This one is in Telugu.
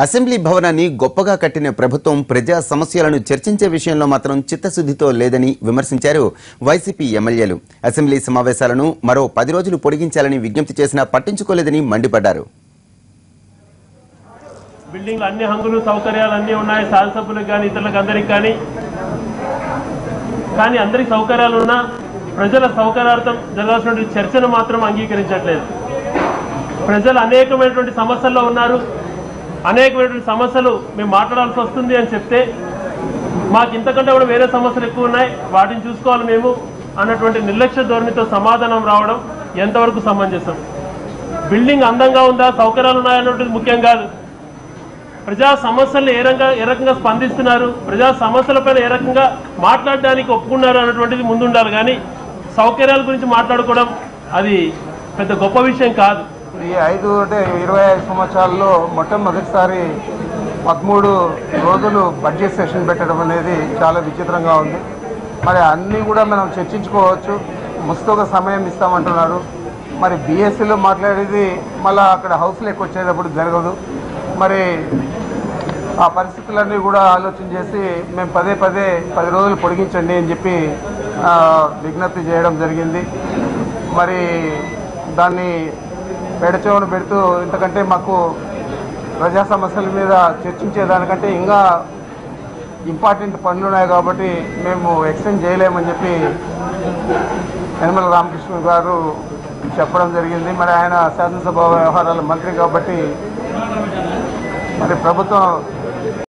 అసెంబ్లీ భవనాన్ని గొప్పగా కట్టిన ప్రభుత్వం ప్రజా సమస్యలను చర్చించే విషయంలో మాత్రం చిత్తశుద్ధితో లేదని విమర్శించారు వైసీపీ ఎమ్మెల్యేలు. అసెంబ్లీ సమావేశాలను మరో 10 రోజులు పొడిగించాలని విజ్ఞప్తి చేసినా పట్టించుకోలేదని మండిపడ్డారు. బిల్డింగ్లు అన్ని హంగులు సౌకర్యాలు అన్నీ ఉన్నాయి, శాసనసభ్యులకు కానీ ఇతరులకు అందరికి కానీ అందరికి సౌకర్యాలు ఉన్నా ప్రజల సౌకర్యార్థం జరగాల్సినటువంటి చర్చను మాత్రం అంగీకరించట్లేదు. ప్రజలు అనేకమైనటువంటి సమస్యల్లో ఉన్నారు, అనేకమైనటువంటి సమస్యలు మేము మాట్లాడాల్సి వస్తుంది అని చెప్తే మాకు ఇంతకంటే కూడా వేరే సమస్యలు ఎక్కువ ఉన్నాయి, వాటిని చూసుకోవాలి మేము అన్నటువంటి నిర్లక్ష్య ధోరణితో సమాధానం రావడం ఎంతవరకు సమంజసం? బిల్డింగ్ అందంగా ఉందా, సౌకర్యాలు ఉన్నాయన్నటువంటిది ముఖ్యం కాదు. ప్రజా సమస్యలను ఏ రకంగా స్పందిస్తున్నారు, ప్రజా సమస్యలపైన ఏ రకంగా మాట్లాడడానికి ఒప్పుకున్నారు అన్నటువంటిది ముందుండాలి. కానీ సౌకర్యాల గురించి మాట్లాడుకోవడం అది పెద్ద గొప్ప విషయం కాదు. ఈ 25 సంవత్సరాల్లో మొట్టమొదటిసారి 13 రోజులు బడ్జెట్ సెషన్ పెట్టడం అనేది చాలా విచిత్రంగా ఉంది. మరి అన్నీ కూడా మనం చర్చించుకోవచ్చు, ముస్తోగా సమయం ఇస్తామంటున్నారు. మరి బీఎస్సీలో మాట్లాడేది మళ్ళీ అక్కడ హౌస్లోకి వచ్చేటప్పుడు జరగదు. మరి ఆ పరిస్థితులన్నీ కూడా ఆలోచన చేసి మేము పదే 10 రోజులు పొడిగించండి అని చెప్పి విజ్ఞప్తి చేయడం జరిగింది. మరి దాన్ని పెడచెవును పెడుతూ ఇంతకంటే మాకు ప్రజా సమస్యల మీద చర్చించేదానికంటే ఇంకా ఇంపార్టెంట్ పనులు ఉన్నాయి కాబట్టి మేము ఎక్స్టెండ్ చేయలేమని చెప్పి యనమల రామకృష్ణ గారు చెప్పడం జరిగింది. మరి ఆయన శాసనసభ వ్యవహారాల మంత్రి కాబట్టి మరి ప్రభుత్వం